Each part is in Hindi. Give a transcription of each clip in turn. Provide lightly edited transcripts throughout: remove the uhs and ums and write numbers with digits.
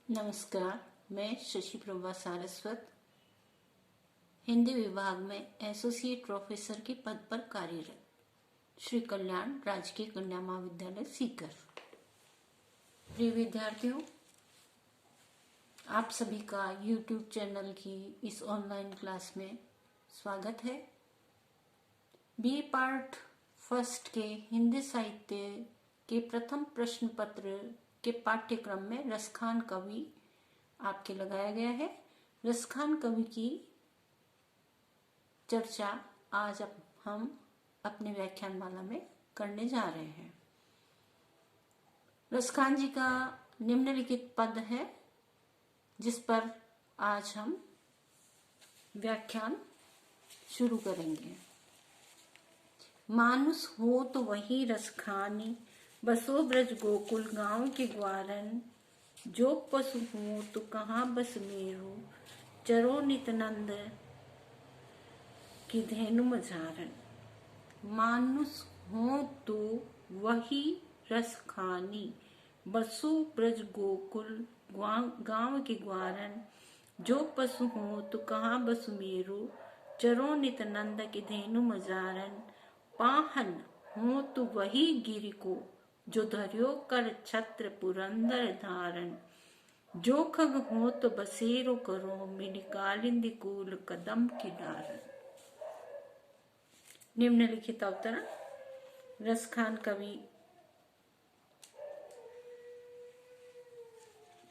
नमस्कार। मैं शशि प्रभा सारस्वत हिंदी विभाग में एसोसिएट प्रोफेसर के पद पर कार्यरत, श्री कल्याण राजकीय कन्या महाविद्यालय सीकर। प्रिय विद्यार्थियों, आप सभी का YouTube चैनल की इस ऑनलाइन क्लास में स्वागत है। बी पार्ट फर्स्ट के हिंदी साहित्य के प्रथम प्रश्न पत्र के पाठ्यक्रम में रसखान कवि आपके लगाया गया है। रसखान कवि की चर्चा आज हम अपने व्याख्यानमाला में करने जा रहे हैं। रसखान जी का निम्नलिखित पद है जिस पर आज हम व्याख्यान शुरू करेंगे। मानुष हो तो वही रसखानी, बसो ब्रज गोकुल गांव के ग्वारन। जो पशु हो तो कहाँ बस मेरो, चरो नित्यानंद की धेनु मझारन। मानुष हो तो वही रसखानी, बसो ब्रज गोकुल गांव के ग्वारन। जो पशु हो तो कहाँ बस मेरो, चरो नित्यानंद की धेनु मझारन। पाहन हो तो वही गिरि को, जो धर्यो कर छत्र पुरंदर धारण। जो खग हो तो बसेरो करो, मिली कालिंदी कूल कदम की डारन। निम्नलिखित अवतरण रसखान कवि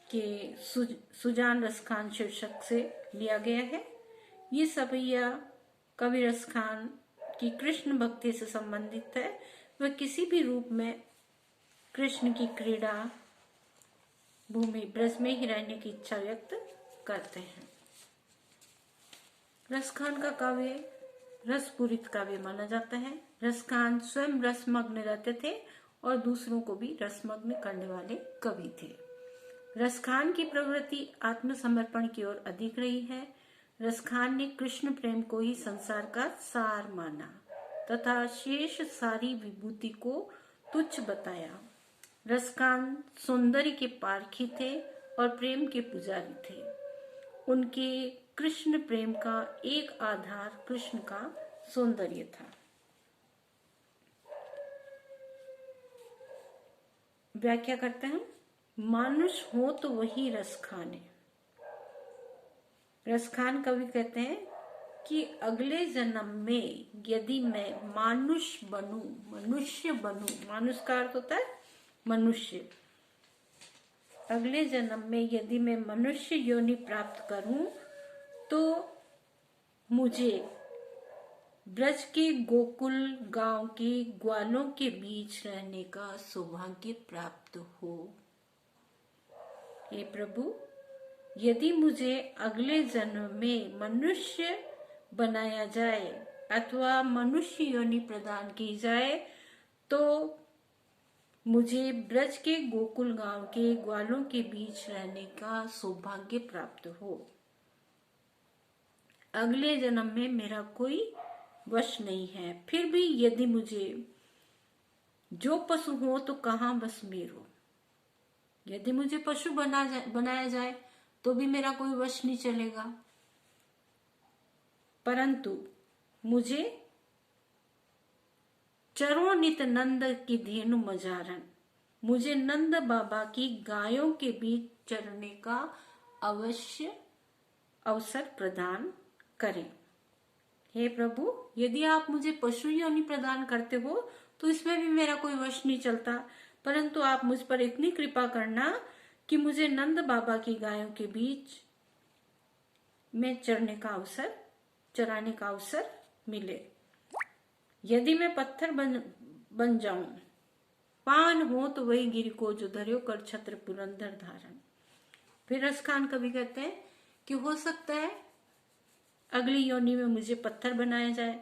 के सुजान रसखान शीर्षक से लिया गया है। ये सभैया कवि रसखान की कृष्ण भक्ति से संबंधित है। वह किसी भी रूप में कृष्ण की क्रीड़ा भूमि ब्रज में ही रहने की इच्छा व्यक्त करते हैं। रसखान का काव्य रसपूरित काव्य माना जाता है। रसखान स्वयं रसमग्न रहते थे और दूसरों को भी रसमग्न करने वाले कवि थे। रसखान की प्रवृत्ति आत्मसमर्पण की ओर अधिक रही है। रसखान ने कृष्ण प्रेम को ही संसार का सार माना तथा शेष सारी विभूति को तुच्छ बताया। रसखान सौंदर्य के पारखी थे और प्रेम के पुजारी थे। उनके कृष्ण प्रेम का एक आधार कृष्ण का सौंदर्य था। व्याख्या करते हैं। मानुष हो तो वही रसखाने। रसखान कवि कहते हैं कि अगले जन्म में यदि मैं मनुष्य बनूं, मानुष का अर्थ होता है मनुष्य। अगले जन्म में यदि मैं मनुष्य योनि प्राप्त करूं तो मुझे ब्रज के गोकुल गांव के ग्वालों के बीच रहने का सौभाग्य प्राप्त हो। हे प्रभु, यदि मुझे अगले जन्म में मनुष्य बनाया जाए अथवा मनुष्य योनि प्रदान की जाए तो मुझे ब्रज के गोकुल गांव के ग्वालों के बीच रहने का सौभाग्य प्राप्त हो। अगले जन्म में मेरा कोई वश नहीं है। फिर भी यदि मुझे जो पशु हो तो कहाँ बस मेरो, यदि मुझे पशु बनाया जाए तो भी मेरा कोई वश नहीं चलेगा। परंतु मुझे चरो नित नंद की धेनु मझारन, मुझे नंद बाबा की गायों के बीच चरने का अवश्य अवसर प्रदान करें। हे प्रभु, यदि आप मुझे पशु योनि प्रदान करते हो तो इसमें भी मेरा कोई वश नहीं चलता, परंतु आप मुझ पर इतनी कृपा करना कि मुझे नंद बाबा की गायों के बीच में चराने का अवसर मिले। यदि मैं पत्थर बन जाऊं, पान हो तो वही गिर को, जो धर्यो कर छत्र पुरंदर धारण। फिर रसखान कवि कहते हैं कि हो सकता है अगली योनि में मुझे पत्थर बनाया जाए।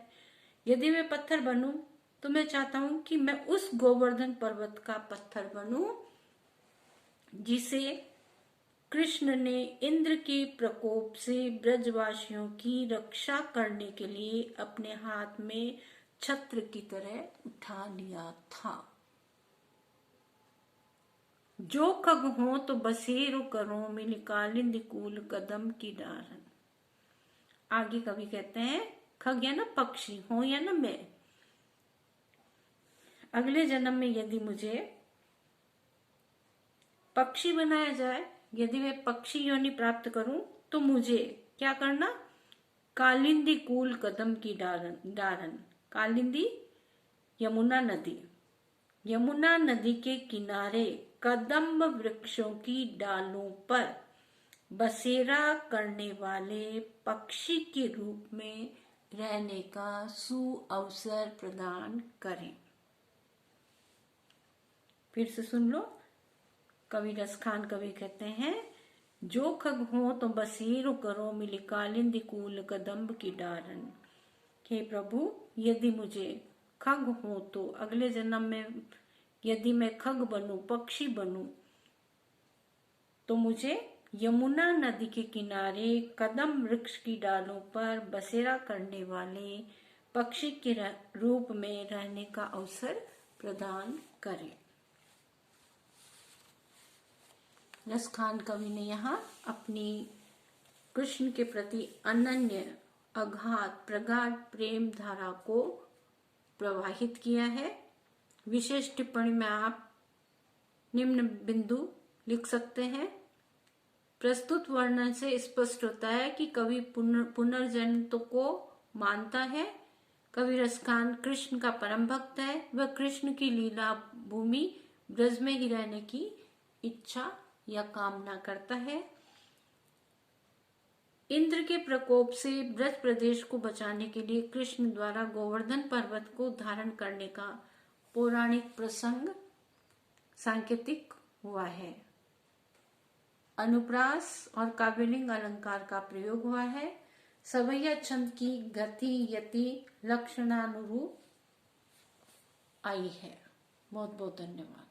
यदि मैं पत्थर बनूं तो मैं चाहता हूं कि मैं उस गोवर्धन पर्वत का पत्थर बनूं जिसे कृष्ण ने इंद्र के प्रकोप से ब्रजवासियों की रक्षा करने के लिए अपने हाथ में छत्र की तरह उठा लिया था। जो खग हो तो बसेरो करो, मिली कालिंदी कूल कदम की डारन। आगे कवि कहते हैं खग या ना पक्षी, हो या ना मैं, अगले जन्म में यदि मुझे पक्षी बनाया जाए, यदि मैं पक्षी योनि प्राप्त करूं, तो मुझे क्या करना, कालिंदी कूल कदम की डारन। कालिंदी यमुना नदी, यमुना नदी के किनारे कदम्ब वृक्षों की डालों पर बसेरा करने वाले पक्षी के रूप में रहने का सुअवसर प्रदान करें। फिर से सुन लो, कवि रसखान कवि कहते हैं, जो खग हो तो बसेरो करो, मिली कालिंदी कूल कदम्ब की डारन। हे प्रभु, यदि मुझे खग हो तो अगले जन्म में यदि मैं खग बनूं, पक्षी बनूं, तो मुझे यमुना नदी के किनारे कदम वृक्ष की डालों पर बसेरा करने वाले पक्षी के रूप में रहने का अवसर प्रदान करें। रसखान कवि ने यहाँ अपनी कृष्ण के प्रति अनन्य अगाध प्रगाढ़ प्रेम धारा को प्रवाहित किया है। विशेष टिप्पणी में आप निम्न बिंदु लिख सकते हैं। प्रस्तुत वर्णन से स्पष्ट होता है कि कवि पुनर्जन्म को मानता है। कवि रसखान कृष्ण का परम भक्त है। वह कृष्ण की लीला भूमि ब्रज में ही रहने की इच्छा या कामना करता है। इंद्र के प्रकोप से ब्रज प्रदेश को बचाने के लिए कृष्ण द्वारा गोवर्धन पर्वत को धारण करने का पौराणिक प्रसंग सांकेतिक हुआ है। अनुप्रास और काव्यलिंग अलंकार का प्रयोग हुआ है। सवैया छंद की गति यति लक्षणानुरूप आई है। बहुत बहुत धन्यवाद।